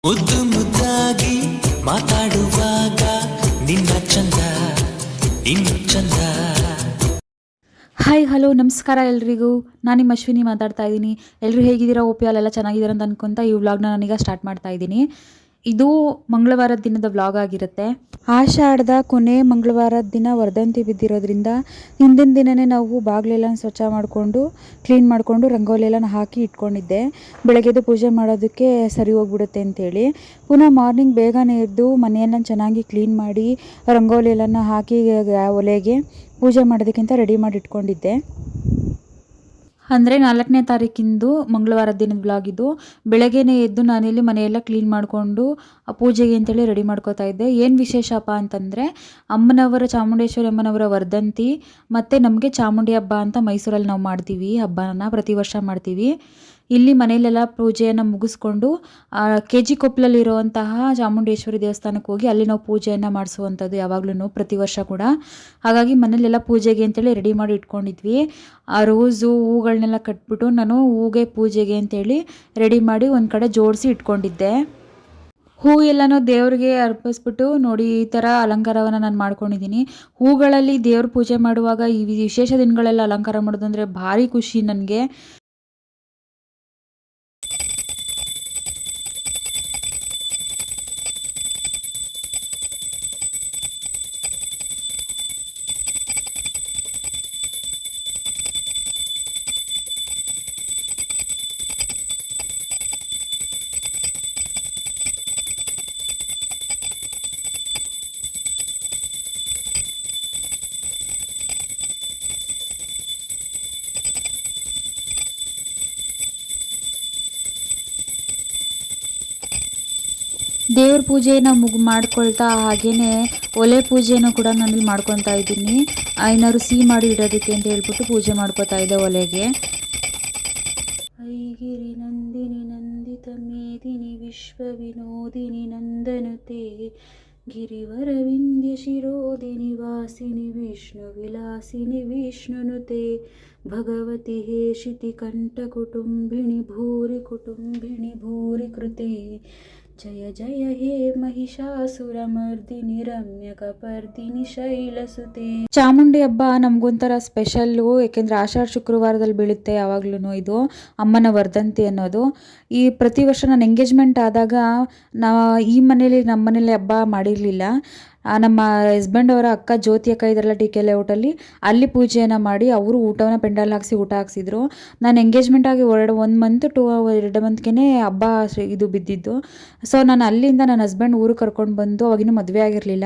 ಮುದ್ದು ಮುದ್ದಾಗಿ ಮಾತಾಡುವಾಗ ನಿನ್ನ ಚಂದ ಇನ್ನು ಚಂದ. ಹಾಯ್ ಹಲೋ ನಮಸ್ಕಾರ ಎಲ್ರಿಗೂ. ನಾನು ನಿಮ್ಮ ಅಶ್ವಿನಿ ಮಾತಾಡ್ತಾ ಇದ್ದೀನಿ. ಎಲ್ಲರೂ ಹೇಗಿದ್ದೀರಾ? ಓಪಿ ಅಲ್ಲೆಲ್ಲ ಚೆನ್ನಾಗಿದ್ದೀರಾ ಅಂತ ಅನ್ಕೊಂತ ಈ ವ್ಲಾಗ್ನ ನಾನೀಗ ಸ್ಟಾರ್ಟ್ ಮಾಡ್ತಾ ಇದ್ದೀನಿ. ಇದು ಮಂಗಳವಾರದ ದಿನದ ವ್ಲಾಗ್ ಆಗಿರುತ್ತೆ. ಆಷಾಢದ ಕೊನೆ ಮಂಗಳವಾರದ ದಿನ ವರ್ಧಂತಿ ಬಿದ್ದಿರೋದ್ರಿಂದ ಹಿಂದಿನ ದಿನವೇ ನಾವು ಬಾಗಿಲೆಲ್ಲ ಸ್ವಚ್ಛ ಮಾಡಿಕೊಂಡು ಕ್ಲೀನ್ ಮಾಡಿಕೊಂಡು ರಂಗೋಲಿ ಎಲ್ಲ ಹಾಕಿ ಇಟ್ಕೊಂಡಿದ್ದೆ. ಬೆಳಗ್ಗೆದು ಪೂಜೆ ಮಾಡೋದಕ್ಕೆ ಸರಿ ಹೋಗ್ಬಿಡುತ್ತೆ ಅಂತೇಳಿ ಪುನಃ ಮಾರ್ನಿಂಗ್ ಬೇಗನೆ ಎದ್ದು ಮನೆಯನ್ನು ಚೆನ್ನಾಗಿ ಕ್ಲೀನ್ ಮಾಡಿ ರಂಗೋಲಿ ಎಲ್ಲ ಹಾಕಿ ಒಲೆಗೆ ಪೂಜೆ ಮಾಡೋದಕ್ಕಿಂತ ರೆಡಿ ಮಾಡಿ ಇಟ್ಕೊಂಡಿದ್ದೆ. ಅಂದರೆ 4ನೇ ತಾರೀಕಿಂದು ಮಂಗಳವಾರದ ದಿನದ ವ್ಲಾಗ್ ಇದು. ಬೆಳಗ್ಗೆನೇ ಎದ್ದು ನಾನಿಲ್ಲಿ ಮನೆಯೆಲ್ಲ ಕ್ಲೀನ್ ಮಾಡಿಕೊಂಡು ಪೂಜೆಗೆ ಅಂತೇಳಿ ರೆಡಿ ಮಾಡ್ಕೋತಾ ಇದ್ದೆ. ಏನು ವಿಶೇಷಪ್ಪ ಅಂತಂದರೆ ಅಮ್ಮನವರ ಚಾಮುಂಡೇಶ್ವರಿ ಅಮ್ಮನವರ ವರ್ಧಂತಿ ಮತ್ತು ನಮಗೆ ಚಾಮುಂಡಿ ಹಬ್ಬ ಅಂತ ಮೈಸೂರಲ್ಲಿ ನಾವು ಮಾಡ್ತೀವಿ. ಹಬ್ಬನ ಪ್ರತಿ ವರ್ಷ ಮಾಡ್ತೀವಿ. ಇಲ್ಲಿ ಮನೆಯಲ್ಲೆಲ್ಲ ಪೂಜೆಯನ್ನು ಮುಗಿಸ್ಕೊಂಡು KG ಕೊಪ್ಪಲಲ್ಲಿರುವಂತಹ ಚಾಮುಂಡೇಶ್ವರಿ ದೇವಸ್ಥಾನಕ್ಕೆ ಹೋಗಿ ಅಲ್ಲಿ ನಾವು ಪೂಜೆಯನ್ನು ಮಾಡಿಸುವಂಥದ್ದು ಯಾವಾಗಲೂ ಪ್ರತಿ ವರ್ಷ ಕೂಡ. ಹಾಗಾಗಿ ಮನೇಲೆಲ್ಲ ಪೂಜೆಗೆ ಅಂತೇಳಿ ರೆಡಿ ಮಾಡಿ ಇಟ್ಕೊಂಡಿದ್ವಿ. ಆ ರೋಸು ಹೂಗಳನ್ನೆಲ್ಲ ಕಟ್ಬಿಟ್ಟು ನಾನು ಹೂಗೆ ಪೂಜೆಗೆ ಅಂತೇಳಿ ರೆಡಿ ಮಾಡಿ ಒಂದು ಕಡೆ ಜೋಡಿಸಿ ಇಟ್ಕೊಂಡಿದ್ದೆ. ಹೂ ಎಲ್ಲನೂ ದೇವ್ರಿಗೆ ಅರ್ಪಿಸ್ಬಿಟ್ಟು ನೋಡಿ ಈ ಥರ ಅಲಂಕಾರವನ್ನು ನಾನು ಮಾಡ್ಕೊಂಡಿದ್ದೀನಿ. ಹೂಗಳಲ್ಲಿ ದೇವ್ರ ಪೂಜೆ ಮಾಡುವಾಗ ಈ ವಿಶೇಷ ದಿನಗಳೆಲ್ಲ ಅಲಂಕಾರ ಮಾಡೋದು ಅಂದರೆ ಭಾರಿ ಖುಷಿ ನನಗೆ. ದೇವ್ರ ಪೂಜೆನ ಮಾಡ್ಕೊಳ್ತಾ ಹಾಗೆಯೇ ಒಲೆ ಪೂಜೆನೂ ಕೂಡ ನಾನಿಲ್ಲಿ ಮಾಡ್ಕೊತಾ ಇದ್ದೀನಿ. ಏನಾದ್ರು ಸಿಹಿ ಮಾಡಿ ಇಡೋದಕ್ಕೆ ಅಂತ ಹೇಳ್ಬಿಟ್ಟು ಪೂಜೆ ಮಾಡ್ಕೊತಾ ಇದ್ದೆ ಒಲೆಗೆ. ಐಗಿರಿ ನಂದಿನಿ ನಂದಿತ ಮೇದಿನಿ ವಿಶ್ವ ವಿನೋದಿನಿ ನಂದನುತೆ ಗಿರಿವರ ವಿಂಧ್ಯ ಶಿರೋದಿನಿ ವಾಸಿನಿ ವಿಷ್ಣು ವಿಲಾಸಿನಿ ವಿಷ್ಣುನುತೆ ಭಗವತಿ ಹೇಷಿತಿ ಕಂಠ ಕುಟುಂಬಿಣಿ ಭೂರಿ ಕೃತೆ ಜಯ ಜಯ ಹೇ ಮಹಿಷಾಸುರಮರ್ದಿನಿ ರಮ್ಯಕಪರ್ದಿನಿ ಶೈಲಸುತೆ. ಚಾಮುಂಡಿ ಹಬ್ಬ ನಮಗೊಂಥರ ಸ್ಪೆಷಲ್ಲು, ಏಕೆಂದರೆ ಆಷಾಢ ಶುಕ್ರವಾರದಲ್ಲಿ ಬೀಳುತ್ತೆ ಯಾವಾಗ್ಲೂ ಇದು ಅಮ್ಮನ ವರ್ಧಂತಿ ಅನ್ನೋದು. ಈ ಪ್ರತಿ ವರ್ಷ ನಾನು ಎಂಗೇಜ್ಮೆಂಟ್ ಆದಾಗ ನಮ್ಮ ಮನೇಲಿ ಹಬ್ಬ ಮಾಡಿರಲಿಲ್ಲ. ನಮ್ಮ ಹಸ್ಬೆಂಡ್ ಅವರ ಅಕ್ಕ ಜ್ಯೋತಿ ಅಕ್ಕ ಇದರೆಲ್ಲ TK ಲೇಔಟಲ್ಲಿ ಅಲ್ಲಿ ಪೂಜೆಯನ್ನು ಮಾಡಿ ಅವರು ಊಟವನ್ನು ಪೆಂಡಲ್ ಹಾಕ್ಸಿ ಊಟ ಹಾಕ್ಸಿದ್ರು. ನಾನು ಎಂಗೇಜ್ಮೆಂಟ್ ಆಗಿ 1 ಮಂತ್ 2 ಮಂತ್ಗೆ ಹಬ್ಬ ಇದು ಬಿದ್ದಿದ್ದು. ಸೊ ನಾನು ಅಲ್ಲಿಂದ ನನ್ನ ಹಸ್ಬೆಂಡ್ ಊರಿಗೆ ಕರ್ಕೊಂಡು ಬಂದು, ಅವಾಗಿನ್ನೂ ಮದುವೆ ಆಗಿರಲಿಲ್ಲ,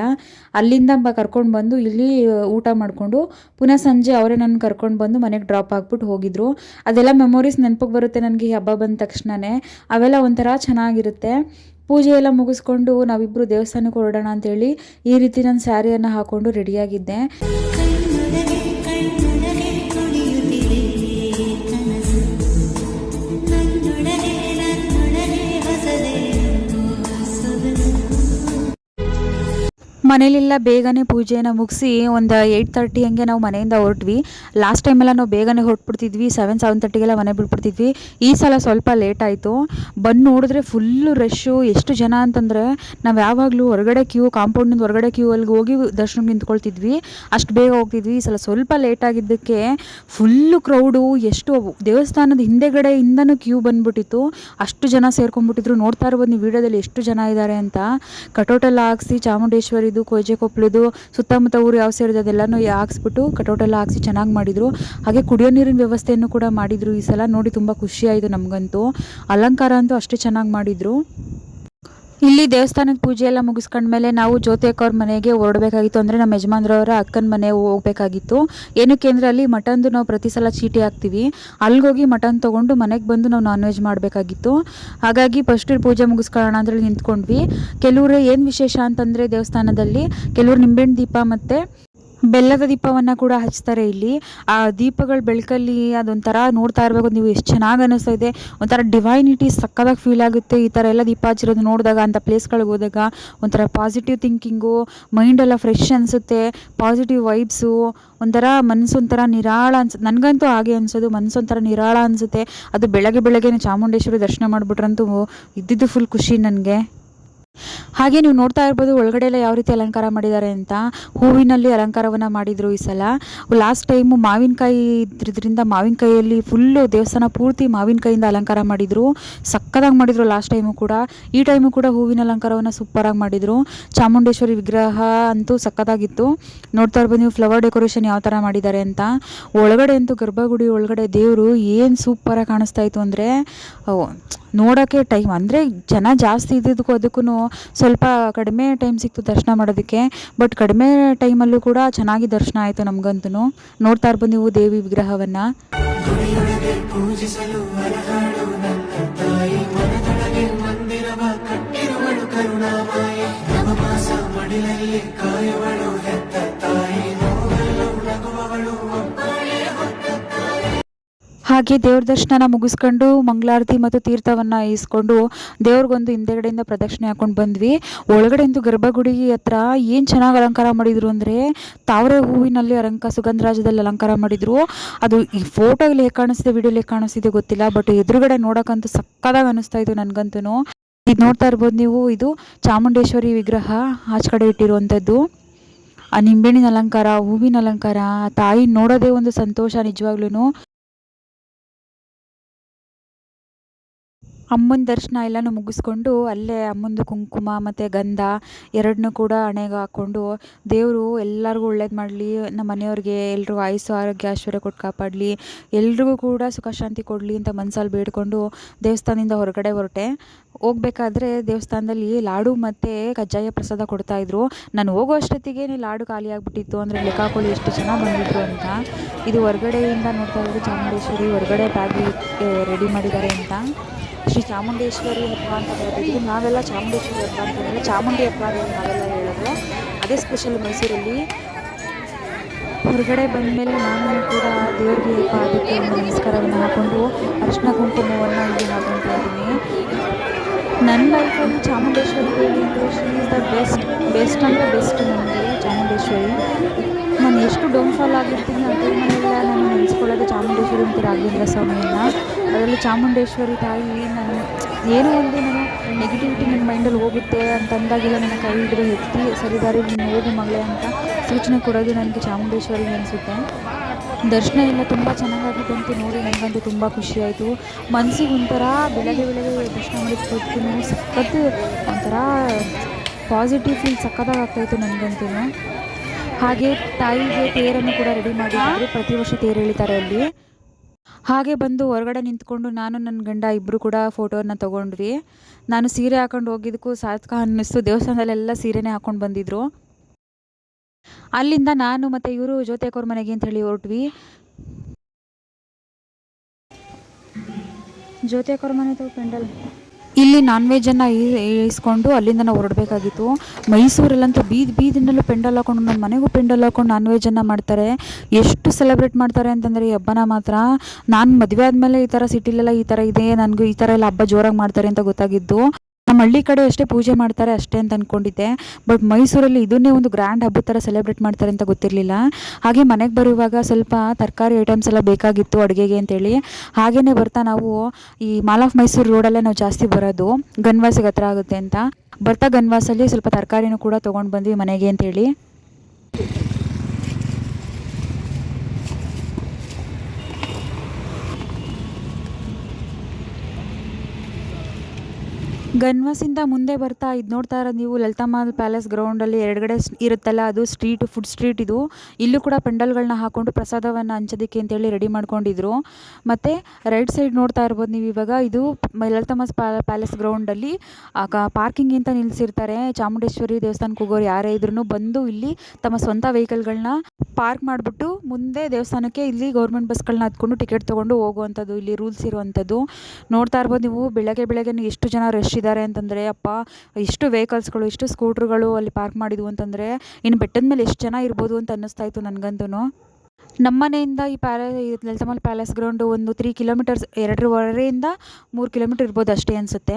ಅಲ್ಲಿಂದ ಕರ್ಕೊಂಡು ಬಂದು ಇಲ್ಲಿ ಊಟ ಮಾಡಿಕೊಂಡು ಪುನಃ ಸಂಜೆ ಅವರೇ ನನ್ನ ಕರ್ಕೊಂಡು ಬಂದು ಮನೆಗೆ ಡ್ರಾಪ್ ಹಾಕ್ಬಿಟ್ಟು ಹೋಗಿದ್ರು. ಅದೆಲ್ಲ ಮೆಮೊರೀಸ್ ನೆನಪಿಗೆ ಬರುತ್ತೆ ನನಗೆ ಈ ಹಬ್ಬ ಬಂದ ತಕ್ಷಣವೇ. ಅವೆಲ್ಲ ಒಂಥರ ಚೆನ್ನಾಗಿರುತ್ತೆ. ಪೂಜೆ ಎಲ್ಲ ಮುಗಿಸ್ಕೊಂಡು ನಾವಿಬ್ಬರು ದೇವಸ್ಥಾನಕ್ಕೆ ಹೊರಡೋಣ ಅಂತೇಳಿ ಈ ರೀತಿ ನಾನು ಸ್ಯಾರಿಯನ್ನು ಹಾಕ್ಕೊಂಡು ರೆಡಿಯಾಗಿದ್ದೆ. ಮನೇಲೆಲ್ಲ ಬೇಗನೆ ಪೂಜೆನ ಮುಗಿಸಿ ಒಂದು 8:30 ಹಂಗೆ ನಾವು ಮನೆಯಿಂದ ಹೊರಟ್ವಿ. ಲಾಸ್ಟ್ ಟೈಮೆಲ್ಲ ನಾವು ಬೇಗನೆ ಹೊರಟ್ಬಿಡ್ತಿದ್ವಿ, 7:30ಗೆಲ್ಲ ಮನೆ ಬಿಟ್ಬಿಡ್ತಿದ್ವಿ. ಈ ಸಲ ಸ್ವಲ್ಪ ಲೇಟ್ ಆಯಿತು. ಬಂದು ನೋಡಿದ್ರೆ ಫುಲ್ಲು ರಶ್ಶು. ಎಷ್ಟು ಜನ ಅಂತಂದರೆ ನಾವು ಯಾವಾಗಲೂ ಹೊರಗಡೆ ಕಾಂಪೌಂಡಿಂದ ಹೊರಗಡೆ ಅಲ್ಲಿಗೆ ಹೋಗಿ ದರ್ಶನಕ್ಕೆ ನಿಂತ್ಕೊಳ್ತಿದ್ವಿ, ಅಷ್ಟು ಬೇಗ ಹೋಗ್ತಿದ್ವಿ. ಈ ಸಲ ಸ್ವಲ್ಪ ಲೇಟ್ ಆಗಿದ್ದಕ್ಕೆ ಫುಲ್ಲು ಕ್ರೌಡು. ಎಷ್ಟು ದೇವಸ್ಥಾನದ ಹಿಂದೆಗಡೆಯಿಂದನೂ ಕ್ಯೂ ಬಂದುಬಿಟ್ಟಿತ್ತು, ಅಷ್ಟು ಜನ ಸೇರ್ಕೊಂಡ್ಬಿಟ್ಟಿದ್ರು. ನೋಡ್ತಾ ಇರ್ಬೋದು ನೀವು ವಿಡಿಯೋದಲ್ಲಿ ಎಷ್ಟು ಜನ ಇದ್ದಾರೆ ಅಂತ. ಕಟೌಟೆಲ್ಲ ಹಾಕ್ಸಿ ಚಾಮುಂಡೇಶ್ವರಿದು KG ಕೊಪ್ಪಳದು ಸುತ್ತಮುತ್ತ ಊರು ಯಾವ ಸೇರಿದೆ ಅದೆಲ್ಲನೂ ಹಾಕ್ಸ್ಬಿಟ್ಟು ಕಟೌಟೆಲ್ಲ ಹಾಕ್ಸಿ ಚೆನ್ನಾಗಿ ಮಾಡಿದರು. ಹಾಗೆ ಕುಡಿಯೋ ನೀರಿನ ವ್ಯವಸ್ಥೆಯನ್ನು ಕೂಡ ಮಾಡಿದರು. ಈ ಸಲ ನೋಡಿ ತುಂಬ ಖುಷಿಯಾಯಿತು ನಮಗಂತೂ. ಅಲಂಕಾರ ಅಂತೂ ಅಷ್ಟೇ ಚೆನ್ನಾಗಿ ಮಾಡಿದರು. ಇಲ್ಲಿ ದೇವಸ್ಥಾನದ ಪೂಜೆ ಎಲ್ಲ ಮುಗಿಸ್ಕೊಂಡ್ಮೇಲೆ ನಾವು ಜ್ಯೋತಿ ಅಕ್ಕ ಅವ್ರ ಮನೆಗೆ ಹೊರಡಬೇಕಾಗಿತ್ತು. ಅಂದರೆ ನಮ್ಮ ಯಜಮಾನ್ರವರ ಅಕ್ಕನ ಮನೆ ಹೋಗಬೇಕಾಗಿತ್ತು. ಏನಕ್ಕೆ ಅಂದರೆ ಅಲ್ಲಿ ಮಟನ್ದು ನಾವು ಪ್ರತಿ ಸಲ ಚೀಟಿ ಹಾಕ್ತೀವಿ, ಅಲ್ಲಿಗೋಗಿ ಮಟನ್ ತೊಗೊಂಡು ಮನೆಗೆ ಬಂದು ನಾವು ನಾನ್ ವೆಜ್ ಮಾಡಬೇಕಾಗಿತ್ತು. ಹಾಗಾಗಿ ಫಸ್ಟ್ ಪೂಜೆ ಮುಗಿಸ್ಕೊಳ್ಳೋಣ ಅಂತೇಳಿ ನಿಂತ್ಕೊಂಡ್ವಿ. ಕೆಲವರು ಏನು ವಿಶೇಷ ಅಂತಂದರೆ ದೇವಸ್ಥಾನದಲ್ಲಿ ಕೆಲವರು ನಿಂಬೆಹಣ್ಣು ದೀಪ ಮತ್ತು ಬೆಲ್ಲದ ದೀಪವನ್ನು ಕೂಡ ಹಚ್ತಾರೆ ಇಲ್ಲಿ. ಆ ದೀಪಗಳ ಬೆಳಕಲ್ಲಿ ಅದೊಂಥರ ನೋಡ್ತಾ ಇರಬೇಕು ನೀವು, ಎಷ್ಟು ಚೆನ್ನಾಗಿ ಅನ್ನಿಸ್ತಾ ಇದೆ. ಒಂಥರ ಡಿವೈನಿಟಿ ಸಕ್ಕದಾಗಿ ಫೀಲ್ ಆಗುತ್ತೆ ಈ ಥರ ಎಲ್ಲ ದೀಪ ಹಚ್ಚಿರೋದು ನೋಡಿದಾಗ. ಅಂಥ ಪ್ಲೇಸ್ಗಳಿಗೆ ಹೋದಾಗ ಒಂಥರ ಪಾಸಿಟಿವ್ ಥಿಂಕಿಂಗು, ಮೈಂಡೆಲ್ಲ ಫ್ರೆಶ್ ಅನಿಸುತ್ತೆ, ಪಾಸಿಟಿವ್ ವೈಬ್ಸು, ಒಂಥರ ಮನಸ್ಸು ಒಂಥರ ನಿರಾಳ ನನಗಂತೂ ಹಾಗೆ ಅನಿಸೋದು. ಮನಸ್ಸು ಒಂಥರ ನಿರಾಳ ಅನಿಸುತ್ತೆ. ಅದು ಬೆಳಗ್ಗೆ ಬೆಳಗ್ಗೆನೇ ಚಾಮುಂಡೇಶ್ವರಿ ದರ್ಶನ ಮಾಡಿಬಿಟ್ರಂತೂ ಇದ್ದಿದ್ದು ಫುಲ್ ಖುಷಿ ನನಗೆ. ಹಾಗೆ ನೀವು ನೋಡ್ತಾ ಇರ್ಬೋದು ಒಳಗಡೆ ಎಲ್ಲ ಯಾವ ರೀತಿ ಅಲಂಕಾರ ಮಾಡಿದ್ದಾರೆ ಅಂತ. ಹೂವಿನಲ್ಲಿ ಅಲಂಕಾರವನ್ನು ಮಾಡಿದರು ಈ ಸಲ. ಲಾಸ್ಟ್ ಟೈಮು ಮಾವಿನಕಾಯಿ ಇದ್ರಿಂದ ಮಾವಿನಕಾಯಿಯಲ್ಲಿ ಫುಲ್ಲು ದೇವಸ್ಥಾನ ಪೂರ್ತಿ ಮಾವಿನಕಾಯಿಂದ ಅಲಂಕಾರ ಮಾಡಿದರು. ಸಕ್ಕದಾಗಿ ಮಾಡಿದರು ಲಾಸ್ಟ್ ಟೈಮು ಕೂಡ. ಈ ಟೈಮು ಕೂಡ ಹೂವಿನ ಅಲಂಕಾರವನ್ನು ಸೂಪರಾಗಿ ಮಾಡಿದರು. ಚಾಮುಂಡೇಶ್ವರಿ ವಿಗ್ರಹ ಅಂತೂ ಸಕ್ಕದಾಗಿತ್ತು. ನೋಡ್ತಾ ಇರ್ಬೋದು ನೀವು ಫ್ಲವರ್ ಡೆಕೋರೇಷನ್ ಯಾವ ಥರ ಮಾಡಿದ್ದಾರೆ ಅಂತ. ಒಳಗಡೆ ಅಂತೂ ಗರ್ಭಗುಡಿ ಒಳಗಡೆ ದೇವರು ಏನು ಸೂಪರಾಗಿ ಕಾಣಿಸ್ತಾ ಇತ್ತು ಅಂದರೆ ನೋಡೋಕ್ಕೆ ಟೈಮ್ ಅಂದರೆ ಜನ ಜಾಸ್ತಿ ಇದ್ದಿದ್ದಕ್ಕೂ ಅದಕ್ಕೂ ಸ್ವಲ್ಪ ಕಡಿಮೆ ಟೈಮ್ ಸಿಕ್ತು ದರ್ಶನ ಮಾಡೋದಕ್ಕೆ. ಬಟ್ ಕಡಿಮೆ ಟೈಮಲ್ಲೂ ಕೂಡ ಚೆನ್ನಾಗಿ ದರ್ಶನ ಆಯಿತು ನಮಗಂತೂ. ನೋಡ್ತಾ ಇರ್ಬೋದು ನೀವು ದೇವಿ ವಿಗ್ರಹವನ್ನು. ಗುಡಿಯೊಳಗೆ ಪೂಜಿಸಲು ಹೊರಹಾಡು ನನ್ನ ತಾಯಿ, ಮನದೊಳಗೆ ಮಂದಿರವ ಕಟ್ಟಿರುವಳು ಕರುಣಾಮಾಯಿ, ನವಮಾಸ ಮಡಿಲಲ್ಲಿ ಕಾಯುವಳು ಹೆತ್ತ ತಾಯಿ, ನೋವಲ್ಲೂ ನಗುವವಳು ಒಬ್ಬಳೇ ಹೊತ್ತ ತಾಯಿ. ಹಾಗೆ ದೇವ್ರ ದರ್ಶನ ಮುಗಿಸ್ಕೊಂಡು ಮಂಗಳಾರತಿ ಮತ್ತು ತೀರ್ಥವನ್ನು ಇಸ್ಕೊಂಡು ದೇವ್ರಿಗೊಂದು ಹಿಂದೆಗಡೆಯಿಂದ ಪ್ರದಕ್ಷಿಣೆ ಹಾಕ್ಕೊಂಡು ಬಂದ್ವಿ. ಒಳಗಡೆ ಅಂತೂ ಗರ್ಭಗುಡಿ ಹತ್ರ ಏನು ಚೆನ್ನಾಗಿ ಅಲಂಕಾರ ಮಾಡಿದರು ಅಂದರೆ ತಾವರೆ ಹೂವಿನಲ್ಲಿ ಸುಗಂಧರಾಜದಲ್ಲಿ ಅಲಂಕಾರ ಮಾಡಿದರು. ಅದು ಈ ಫೋಟೋಲ್ಲಿ ಹೇಗೆ ಕಾಣಿಸ್ತಿದೆ ವಿಡಿಯೋಲಿ ಹೇಗೆ ಕಾಣಿಸ್ತಿದೆ ಗೊತ್ತಿಲ್ಲ, ಬಟ್ ಎದುರುಗಡೆ ನೋಡೋಕ್ಕಂತೂ ಸಕ್ಕದಾಗಿ ಅನ್ನಿಸ್ತಾ ಇತ್ತು ನನಗಂತೂ. ಇದು ನೋಡ್ತಾ ಇರ್ಬೋದು ನೀವು, ಇದು ಚಾಮುಂಡೇಶ್ವರಿ ವಿಗ್ರಹ ಆಚೆ ಕಡೆ ಇಟ್ಟಿರುವಂಥದ್ದು. ಆ ನಿಂಬೆಹಣ್ಣಿನ ಅಲಂಕಾರ, ಹೂವಿನ ಅಲಂಕಾರ, ತಾಯಿ ನೋಡೋದೇ ಒಂದು ಸಂತೋಷ ನಿಜವಾಗ್ಲೂ. ಅಮ್ಮನ ದರ್ಶನ ಎಲ್ಲನೂ ಮುಗಿಸ್ಕೊಂಡು ಅಲ್ಲೇ ಅಮ್ಮಂದು ಕುಂಕುಮ ಮತ್ತು ಗಂಧ ಎರಡನ್ನೂ ಕೂಡ ಹಣೆಗೆ ಹಾಕ್ಕೊಂಡು ದೇವರು ಎಲ್ಲರಿಗೂ ಒಳ್ಳೇದು ಮಾಡಲಿ, ನಮ್ಮ ಮನೆಯವ್ರಿಗೆ ಎಲ್ರಿಗೂ ಆಯುಸ್ಸು ಆರೋಗ್ಯ ಐಶ್ವರ್ಯ ಕೊಟ್ಟು ಕಾಪಾಡಲಿ, ಎಲ್ರಿಗೂ ಕೂಡ ಸುಖ ಶಾಂತಿ ಕೊಡಲಿ ಅಂತ ಮನಸ್ಸಲ್ಲಿ ಬೇಡಿಕೊಂಡು ದೇವಸ್ಥಾನದಿಂದ ಹೊರಗಡೆ ಹೊರಟೆ. ಹೋಗ್ಬೇಕಾದ್ರೆ ದೇವಸ್ಥಾನದಲ್ಲಿ ಲಾಡು ಮತ್ತು ಕಜ್ಜಾಯ ಪ್ರಸಾದ ಕೊಡ್ತಾಯಿದ್ರು. ನಾನು ಹೋಗೋ ಅಷ್ಟೊತ್ತಿಗೆ ಲಾಡು ಖಾಲಿ ಆಗಿಬಿಟ್ಟಿತ್ತು. ಅಂದರೆ ಲೆಕ್ಕ ಹಾಕೊಳ್ಳಿ ಎಷ್ಟು ಜನ ಬಂದಿದ್ರು ಅಂತ. ಇದು ಹೊರಗಡೆಯಿಂದ ನೋಡ್ತಾ ಇದ್ರು ಚಾಮುಂಡೇಶ್ವರಿ ಹೊರಗಡೆ ಬ್ಯಾಗಿ ರೆಡಿ ಮಾಡಿದ್ದಾರೆ ಅಂತ. ಶ್ರೀ ಚಾಮುಂಡೇಶ್ವರಿ ಹಬ್ಬ ಅಂತ ಬರೋದು. ನಾವೆಲ್ಲ ಚಾಮುಂಡೇಶ್ವರಿ ಹಬ್ಬ ಅಂತಂದರೆ ಚಾಮುಂಡಿ ಹಬ್ಬ ಅಂತ ನಾವೆಲ್ಲ ಹೇಳೋದು. ಅದೇ ಸ್ಪೆಷಲ್ ಮೈಸೂರಲ್ಲಿ. ಹೊರಗಡೆ ಬಂದಮೇಲೆ ನಾನು ಕೂಡ ದೇವರಿಗೆ ಪಾದಕ್ಕೆ ಒಂದು ನಮಸ್ಕಾರವನ್ನು ಹಾಕ್ಕೊಂಡು ಅರಿಶಿನ ಕುಂಕುಮವನ್ನು ಇಲ್ಲಿ ಹಾಕೊಳ್ತಾ ಇದ್ದೀನಿ. ನನ್ನ ಲೈಫಲ್ಲಿ ಚಾಮುಂಡೇಶ್ವರಿ ದೇವಿ ಅಂದರೆ ಶಿ ಈಸ್ ದ ಬೆಸ್ಟ್ ಅಂದರೆ ಬೆಸ್ಟ್ ನನಗೆ ಚಾಮುಂಡೇಶ್ವರಿ. ನಾನು ಎಷ್ಟು ಡೌನ್ಫಾಲ್ ಆಗಿರ್ತೀನಿ ಆ ಟೈಮಲ್ಲೆಲ್ಲ ನಾನು ನೆನೆಸ್ಕೊಳ್ಳೋದು ಚಾಮುಂಡೇಶ್ವರಿ ಮತ್ತು ರಾಘವೇಂದ್ರ ಸ್ವಾಮಿಯನ್ನು. ಅದರಲ್ಲಿ ಚಾಮುಂಡೇಶ್ವರಿ ತಾಯಿ ನಾನು ಏನೋ ಒಂದು ನಾನು ನೆಗೆಟಿವಿಟಿ ನನ್ನ ಮೈಂಡಲ್ಲಿ ಹೋಗುತ್ತೆ ಅಂತಂದಾಗೆಲ್ಲ ನನ್ನ ಕೈ ಹಿಡಿದು ಎತ್ತಿ ಸರಿದಾರಿ ನೀನು ಹೋಗು ಮಗಳೇ ಅಂತ ಸೂಚನೆ ಕೊಡೋದು ನನಗೆ ಚಾಮುಂಡೇಶ್ವರಿ ಅನಿಸುತ್ತೆ. ದರ್ಶನ ಎಲ್ಲ ತುಂಬ ಚೆನ್ನಾಗಾಗಿದ್ದಂತೆ ನೋಡಿ ನನಗಂತೂ ತುಂಬ ಖುಷಿಯಾಯಿತು. ಮನಸ್ಸಿಗೆ ಒಂಥರ ಬೆಳಗ್ಗೆ ದರ್ಶನ ಮಾಡಿದ ಕೂತ್ಕೊಂಡು ಸಖತ್ತು ಒಂಥರ ಪಾಸಿಟಿವ್ ಫೀಲ್ ಸಖತ್ತಾಗಿ ಆಗ್ತಾಯಿತ್ತು ನನಗಂತೂ. ಹಾಗೆ ತಾಯಿಗೆ ತೇರನ್ನು ಕೂಡ ರೆಡಿ ಮಾಡಿದ್ರು. ಪ್ರತಿ ವರ್ಷ ತೇರು ಎಳಿತಾರೆ ಅಲ್ಲಿ. ಹಾಗೆ ಬಂದು ಹೊರಗಡೆ ನಿಂತ್ಕೊಂಡು ನಾನು ನನ್ನ ಗಂಡ ಇಬ್ಬರು ಕೂಡ ಫೋಟೋನ ತೊಗೊಂಡ್ವಿ. ನಾನು ಸೀರೆ ಹಾಕೊಂಡು ಹೋಗಿದ್ದಕ್ಕೂ ಸಾರ್ಥಕ ಅನ್ನಿಸ್ತು. ದೇವಸ್ಥಾನದಲ್ಲೆಲ್ಲ ಸೀರೆನೇ ಹಾಕ್ಕೊಂಡು ಬಂದಿದ್ದರು. ಅಲ್ಲಿಂದ ನಾನು ಮತ್ತು ಇವರು ಜ್ಯೋತಿ ಅಕ್ಕವ್ರ ಮನೆಗೆ ಅಂತ ಹೇಳಿ ಹೊರಟ್ವಿ. ಜ್ಯೋತಿ ಅಕ್ಕವ್ರ ಮನೆ ಪೆಂಡಲ್ ಇಲ್ಲಿ ನಾನ್ ವೆಜ್ಜನ್ನು ಇಸ್ಕೊಂಡು ಅಲ್ಲಿಂದ ನಾವು ಹೊರಡಬೇಕಾಗಿತ್ತು. ಮೈಸೂರಲ್ಲಂತೂ ಬೀದಿನಲ್ಲೂ ಪೆಂಡಲ್ ಹಾಕೊಂಡು ನನ್ನ ಮನೆಗೂ ಪೆಂಡಲ್ ಹಾಕೊಂಡು ನಾನ್ ವೆಜ್ಜನ್ನು ಮಾಡ್ತಾರೆ. ಎಷ್ಟು ಸೆಲೆಬ್ರೇಟ್ ಮಾಡ್ತಾರೆ ಅಂತಂದರೆ ಈ ಹಬ್ಬನ ಮಾತ್ರ. ನಾನು ಮದುವೆ ಆದಮೇಲೆ ಈ ಥರ ಸಿಟಿಲೆಲ್ಲ ಈ ಥರ ಇದೆ, ನನಗೂ ಈ ಥರ ಎಲ್ಲ ಹಬ್ಬ ಜೋರಾಗಿ ಮಾಡ್ತಾರೆ ಅಂತ ಗೊತ್ತಾಗಿದ್ದು. ನಮ್ಮ ಹಳ್ಳಿ ಕಡೆ ಅಷ್ಟೇ ಪೂಜೆ ಮಾಡ್ತಾರೆ ಅಷ್ಟೇ ಅಂತ ಅಂದ್ಕೊಂಡಿದ್ದೆ. ಬಟ್ ಮೈಸೂರಲ್ಲಿ ಇದನ್ನೇ ಒಂದು ಗ್ರ್ಯಾಂಡ್ ಹಬ್ಬದ ಥರ ಸೆಲೆಬ್ರೇಟ್ ಮಾಡ್ತಾರೆ ಅಂತ ಗೊತ್ತಿರಲಿಲ್ಲ. ಹಾಗೆ ಮನೆಗೆ ಬರುವಾಗ ಸ್ವಲ್ಪ ತರಕಾರಿ ಐಟಮ್ಸ್ ಎಲ್ಲ ಬೇಕಾಗಿತ್ತು ಅಡುಗೆಗೆ ಅಂತೇಳಿ. ಹಾಗೆಯೇ ಬರ್ತಾ ನಾವು ಈ ಮಾಲ್ ಆಫ್ ಮೈಸೂರು ರೋಡಲ್ಲೇ ನಾವು ಜಾಸ್ತಿ ಬರೋದು, ಗನ್ವಾಸಿಗೆ ಹತ್ರ ಆಗುತ್ತೆ ಅಂತ. ಬರ್ತಾ ಗನ್ವಾಸಲ್ಲಿ ಸ್ವಲ್ಪ ತರಕಾರಿನೂ ಕೂಡ ತೊಗೊಂಡು ಬಂದ್ವಿ ಮನೆಗೆ ಅಂತೇಳಿ. ಗನ್ವಾಸಿಂದ ಮುಂದೆ ಬರ್ತಾ ಇದು ನೋಡ್ತಾ ಇರೋದು ನೀವು ಲಲಿತಮ್ಮ ಪ್ಯಾಲೇಸ್ ಗ್ರೌಂಡಲ್ಲಿ ಎಡಗಡೆ ಇರುತ್ತಲ್ಲ ಅದು ಫುಡ್ ಸ್ಟ್ರೀಟ್. ಇದು ಇಲ್ಲೂ ಕೂಡ ಪೆಂಡಲ್ಗಳನ್ನ ಹಾಕ್ಕೊಂಡು ಪ್ರಸಾದವನ್ನು ಹಂಚೋದಕ್ಕೆ ಅಂತೇಳಿ ರೆಡಿ ಮಾಡ್ಕೊಂಡಿದ್ರು. ಮತ್ತು ರೈಟ್ ಸೈಡ್ ನೋಡ್ತಾ ಇರ್ಬೋದು ನೀವು ಇವಾಗ ಇದು ಲಲಿತಮ್ಮ ಪ್ಯಾಲೇಸ್ ಗ್ರೌಂಡಲ್ಲಿ ಪಾರ್ಕಿಂಗ್ ಅಂತ ನಿಲ್ಲಿಸಿರ್ತಾರೆ. ಚಾಮುಂಡೇಶ್ವರಿ ದೇವಸ್ಥಾನಕ್ಕೆ ಹೋಗೋರು ಯಾರೇ ಇದ್ರೂ ಬಂದು ಇಲ್ಲಿ ತಮ್ಮ ಸ್ವಂತ ವೆಹಿಕಲ್ಗಳನ್ನ ಪಾರ್ಕ್ ಮಾಡಿಬಿಟ್ಟು ಮುಂದೆ ದೇವಸ್ಥಾನಕ್ಕೆ ಇಲ್ಲಿ ಗೌರ್ಮೆಂಟ್ ಬಸ್ಗಳನ್ನ ಹತ್ಕೊಂಡು ಟಿಕೆಟ್ ತೊಗೊಂಡು ಹೋಗುವಂಥದ್ದು ಇಲ್ಲಿ ರೂಲ್ಸ್ ಇರುವಂಥದ್ದು. ನೋಡ್ತಾ ಇರ್ಬೋದು ನೀವು ಬೆಳಗ್ಗೆ ಎಷ್ಟು ಜನ ರಶ್ ಇದ್ದಾರೆ ಮಾಡಿದ್ದಾರೆ ಅಂತಂದರೆ ಅಪ್ಪ, ಎಷ್ಟು ವೆಹಿಕಲ್ಸ್ಗಳು, ಎಷ್ಟು ಸ್ಕೂಟ್ರುಗಳು ಅಲ್ಲಿ ಪಾರ್ಕ್ ಮಾಡಿದ್ವು ಅಂತಂದರೆ ಇನ್ನು ಬೆಟ್ಟದ ಮೇಲೆ ಎಷ್ಟು ಜನ ಇರ್ಬೋದು ಅಂತ ಅನ್ನಿಸ್ತಾ ಇತ್ತು ನನಗಂತೂ. ನಮ್ಮ ಮನೆಯಿಂದ ಈ ಲಲಿತಾ ಮಹಲ್ ಪ್ಯಾಲೇಸ್ ಗ್ರೌಂಡು ಒಂದು 3 ಕಿಲೋಮೀಟರ್ಸ್, 2.5ರಿಂದ 3 ಕಿಲೋಮೀಟರ್ ಇರ್ಬೋದು ಅಷ್ಟೇ ಅನಿಸುತ್ತೆ.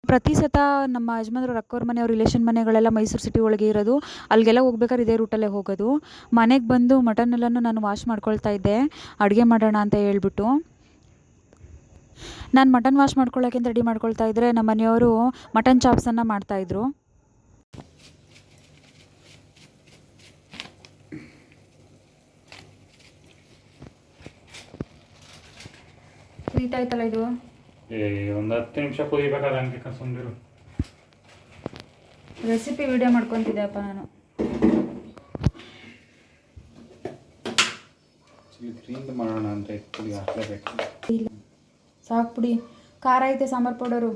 ಪ್ರತಿ ಸತ ನಮ್ಮ ಯಜಮಾನ್ರು ಅಕ್ಕವ್ರ ಮನೆ, ಅವ್ರ ರಿಲೇಷನ್ ಮನೆಗಳೆಲ್ಲ ಮೈಸೂರು ಸಿಟಿ ಒಳಗೆ ಇರೋದು. ಅಲ್ಲಿಗೆಲ್ಲ ಹೋಗ್ಬೇಕಾದ್ರೆ ಇದೇ ರೂಟಲ್ಲೇ ಹೋಗೋದು. ಮನೆಗೆ ಬಂದು ಮಟನ್ ಎಲ್ಲನೂ ನಾನು ವಾಶ್ ಮಾಡ್ಕೊಳ್ತಾ ಇದ್ದೆ, ಅಡುಗೆ ಮಾಡೋಣ ಅಂತ ಹೇಳ್ಬಿಟ್ಟು. ನಾನು ಮಟನ್ ವಾಶ್ ಮಾಡ್ಕೊಳ್ಳೋಕೆ ರೆಡಿ ಮಾಡ್ಕೊಳ್ತಾ ಇದ್ದರೆ ನಮ್ಮ ಮನೆಯವರು ಮಟನ್ ಚಾಪ್ಸನ್ನು ಮಾಡ್ತಾಯಿದ್ರು. ಕುದೀತಾಯ್ತಲ್ಲ ಇದು, ಒಂದು 10 ನಿಮಿಷ ಕುದಿಬೇಕಾದ್ರೆ ಹಂಗೆ ಸುಂದಿರು. ರೆಸಿಪಿ ವಿಡಿಯೋ ಮಾಡ್ಕೊತಿದ್ದೆಪ್ಪ ನಾನು. ಗ್ರೀನ್ದು ಮಾಡೋಣ ಅಂತ ಪುಡಿ ಹಾಕ್ಲೇಬೇಕು. ಇಲ್ಲ ಸಾಕು ಪುಡಿ, ಖಾರ ಐತೆ ಸಾಂಬಾರು ಪೌಡರು.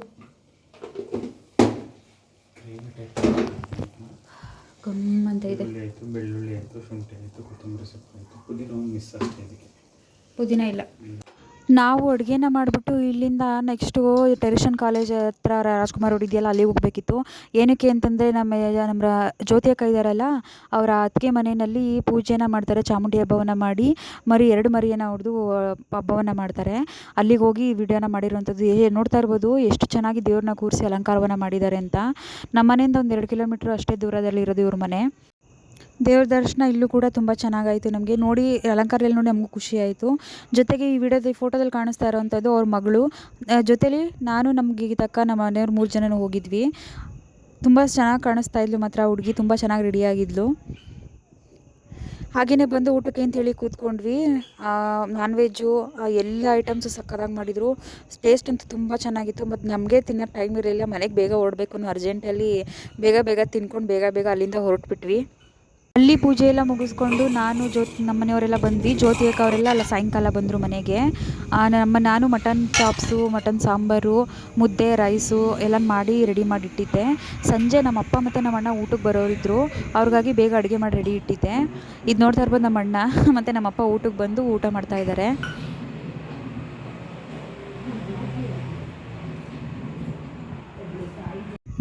ಗಮ್ ಅಂತ ಇದೆ. ಆಯಿತು, ಬೆಳ್ಳುಳ್ಳಿ ಆಯಿತು, ಶುಂಠಿ ಆಯಿತು, ಕೊತ್ತಂಬರಿ ಸೊಪ್ಪು ಆಯಿತು, ಪುದೀನ ಮಿಸ್ ಅಷ್ಟೇ ಇದಕ್ಕೆ. ಪುದೀನ ಇಲ್ಲ. ನಾವು ಅಡುಗೆನ ಮಾಡಿಬಿಟ್ಟು ಇಲ್ಲಿಂದ ನೆಕ್ಸ್ಟು ಟೆರಿಷನ್ ಕಾಲೇಜ್ ಹತ್ರ ರಾಜ್ಕುಮಾರ್ ರೋಡ್ ಇದೆಯಲ್ಲ, ಅಲ್ಲಿ ಹೋಗಬೇಕಿತ್ತು. ಏನಕ್ಕೆ ಅಂತಂದರೆ ನಮ್ಮ ಜ್ಯೋತಿ ಅಕ್ಕ ಇದ್ದಾರಲ್ಲ, ಅವರ ಅತ್ತಿಗೆ ಮನೆಯಲ್ಲಿ ಪೂಜೆನ ಮಾಡ್ತಾರೆ. ಚಾಮುಂಡಿ ಹಬ್ಬವನ್ನು ಮಾಡಿ 2 ಮರಿಯನ್ನು ಹೊಡೆದು ಹಬ್ಬವನ್ನು ಮಾಡ್ತಾರೆ. ಅಲ್ಲಿಗೆ ಹೋಗಿ ವಿಡಿಯೋನ ಮಾಡಿರುವಂಥದ್ದು. ನೋಡ್ತಾ ಇರ್ಬೋದು ಎಷ್ಟು ಚೆನ್ನಾಗಿ ದೇವ್ರನ್ನ ಕೂರಿಸಿ ಅಲಂಕಾರವನ್ನು ಮಾಡಿದ್ದಾರೆ ಅಂತ. ನಮ್ಮ ಮನೆಯಿಂದ ಒಂದು 2 ಕಿಲೋಮೀಟ್ರ್ ಅಷ್ಟೇ ದೂರದಲ್ಲಿರೋದು ಇವ್ರ ಮನೆ. ದೇವ್ರ ದರ್ಶನ ಇಲ್ಲೂ ಕೂಡ ತುಂಬ ಚೆನ್ನಾಗಾಯಿತು ನಮಗೆ. ನೋಡಿ ಅಲಂಕಾರ ಎಲ್ಲ ನೋಡಿ ನಮಗೂ ಖುಷಿ ಆಯಿತು. ಜೊತೆಗೆ ಈ ಫೋಟೋದಲ್ಲಿ ಕಾಣಿಸ್ತಾ ಇರೋವಂಥದ್ದು ಅವ್ರ ಮಗಳು. ಜೊತೇಲಿ ನಾನು, ನಮ್ಮ ಗೀತಕ್ಕ, ನಮ್ಮ ಮನೆಯವ್ರು 3 ಜನನೂ ಹೋಗಿದ್ವಿ. ತುಂಬ ಚೆನ್ನಾಗಿ ಕಾಣಿಸ್ತಾ ಇದ್ಲು ಮಾತ್ರ ಹುಡುಗಿ, ತುಂಬ ಚೆನ್ನಾಗಿ ರೆಡಿಯಾಗಿದ್ಲು. ಹಾಗೆಯೇ ಬಂದು ಊಟಕ್ಕೆ ಅಂತೇಳಿ ಕೂತ್ಕೊಂಡ್ವಿ. ನಾನ್ ವೆಜ್ಜು ಎಲ್ಲ ಐಟಮ್ಸು ಸಕ್ಕತ್ತಾಗಿ ಮಾಡಿದರು. ಟೇಸ್ಟ್ ಅಂತೂ ತುಂಬ ಚೆನ್ನಾಗಿತ್ತು. ಮತ್ತು ನಮಗೆ ತಿನ್ನೋಕ್ಕೆ ಟೈಮ್ ಇರಲಿಲ್ಲ, ಮನೆಗೆ ಬೇಗ ಓಡಬೇಕು ಅನ್ನೋ ಅರ್ಜೆಂಟಲ್ಲಿ ಬೇಗ ತಿನ್ಕೊಂಡು ಬೇಗ ಅಲ್ಲಿಂದ ಹೊರಟ್ಬಿಟ್ವಿ. ಅಲ್ಲಿ ಪೂಜೆ ಎಲ್ಲ ಮುಗಿಸ್ಕೊಂಡು ನಾನು ನಮ್ಮ ಮನೆಯವರೆಲ್ಲ ಬಂದ್ವಿ. ಜ್ಯೋತಿ ಅಕ್ಕ ಅವರೆಲ್ಲ ಅಲ್ಲ ಸಾಯಂಕಾಲ ಬಂದರು ಮನೆಗೆ. ನಾನು ಮಟನ್ ಚಾಪ್ಸು, ಮಟನ್ ಸಾಂಬಾರು, ಮುದ್ದೆ, ರೈಸು ಎಲ್ಲ ಮಾಡಿ ರೆಡಿ ಮಾಡಿಟ್ಟಿದ್ದೆ. ಸಂಜೆ ನಮ್ಮ ಅಪ್ಪ ಮತ್ತು ನಮ್ಮ ಅಣ್ಣ ಊಟಕ್ಕೆ ಬರೋರಿದ್ದರು, ಅವ್ರಿಗಾಗಿ ಬೇಗ ಅಡುಗೆ ಮಾಡಿ ರೆಡಿ ಇಟ್ಟಿದ್ದೆ. ಇದು ನೋಡ್ತಾ ಇರ್ಬೋದು ನಮ್ಮ ಅಣ್ಣ ಮತ್ತು ನಮ್ಮ ಅಪ್ಪ ಊಟಕ್ಕೆ ಬಂದು ಊಟ ಮಾಡ್ತಾಯಿದ್ದಾರೆ.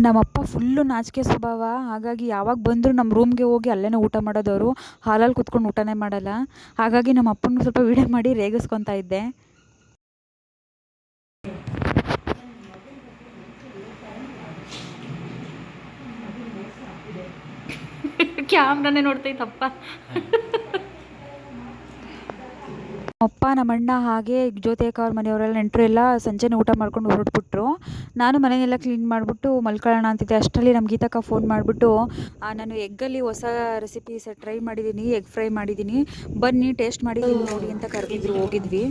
ನಮ್ಮಪ್ಪ ಫುಲ್ಲು ನಾಚಿಕೆ ಸ್ವಭಾವ. ಹಾಗಾಗಿ ಯಾವಾಗ ಬಂದರೂ ನಮ್ಮ ರೂಮ್ಗೆ ಹೋಗಿ ಅಲ್ಲೇ ಊಟ ಮಾಡೋದವರು. ಹಾಲಲ್ಲಿ ಕೂತ್ಕೊಂಡು ಊಟನೇ ಮಾಡಲ್ಲ. ಹಾಗಾಗಿ ನಮ್ಮ ಅಪ್ಪನಿಗೆ ಸ್ವಲ್ಪ ವಿಡಿಯೋ ಮಾಡಿ ರೇಗಿಸ್ಕೊತಾ ಇದ್ದೆ. ಕ್ಯಾಮ್ರಾನೇ ನೋಡ್ತೈತಪ್ಪ. ಅಪ್ಪ, ನಮ್ಮ ಅಣ್ಣ ಹಾಗೆ ಜ್ಯೋತಿ ಅಕ್ಕ ಅವ್ರ ಮನೆಯವರೆಲ್ಲ ನೆಂಟರು ಎಲ್ಲ ಸಂಜೆನೇ ಊಟ ಮಾಡ್ಕೊಂಡು ಹೊರಟ್ಬಿಟ್ರು. ನಾನು ಮನೆಯೆಲ್ಲ ಕ್ಲೀನ್ ಮಾಡಿಬಿಟ್ಟು ಮಲ್ಕೊಳ್ಳೋಣ ಅಂತಿದ್ದೆ. ಅಷ್ಟರಲ್ಲಿ ನಮ್ಮ ಗೀತಕ್ಕ ಫೋನ್ ಮಾಡಿಬಿಟ್ಟು, ನಾನು ಎಗ್ಗಲ್ಲಿ ಹೊಸ ರೆಸಿಪಿ ಟ್ರೈ ಮಾಡಿದ್ದೀನಿ, ಎಗ್ ಫ್ರೈ ಮಾಡಿದ್ದೀನಿ, ಬನ್ನಿ ಟೇಸ್ಟ್ ಮಾಡಿದ್ದೀನಿ ನೋಡಿ ಅಂತ ಕರೆದಿದ್ರು. ಹೋಗಿದ್ವಿ.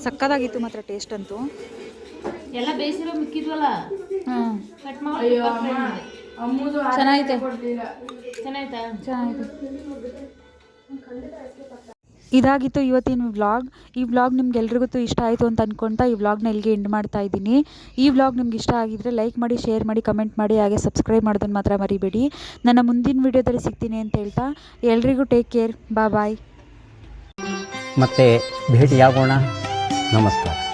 ಸಕ್ಕತ್ತಾಗಿತ್ತು ಮಾತ್ರ ಟೇಸ್ಟ್ ಅಂತೂ. ಎಲ್ಲ ಬೇಯಿಸಿರೋ ಮಿಕ್ಕಿದ್ವಲ್ಲ, ಚೆನ್ನಾಗಿದೆ. ಇದಾಗಿತ್ತು ಇವತ್ತಿನ ವ್ಲಾಗ್. ಈ ವ್ಲಾಗ್ ನಿಮ್ಗೆಲ್ರಿಗೂ ಇಷ್ಟ ಆಯಿತು ಅಂತ ಅಂದ್ಕೊಳ್ತಾ ಈ ವ್ಲಾಗ್ನ ಇಲ್ಲಿಗೆ ಎಂಡ್ ಮಾಡ್ತಾ ಇದ್ದೀನಿ. ಈ ವ್ಲಾಗ್ ನಿಮ್ಗೆ ಇಷ್ಟ ಆಗಿದ್ದರೆ ಲೈಕ್ ಮಾಡಿ, ಶೇರ್ ಮಾಡಿ, ಕಮೆಂಟ್ ಮಾಡಿ, ಹಾಗೆ ಸಬ್ಸ್ಕ್ರೈಬ್ ಮಾಡೋದನ್ನು ಮಾತ್ರ ಮರಿಬೇಡಿ. ನನ್ನ ಮುಂದಿನ ವೀಡಿಯೋದಲ್ಲಿ ಸಿಗ್ತೀನಿ ಅಂತ ಹೇಳ್ತಾ ಎಲ್ರಿಗೂ ಟೇಕ್ ಕೇರ್, ಬಾಯ್. ಮತ್ತೆ ಭೇಟಿಯಾಗೋಣ. ನಮಸ್ಕಾರ.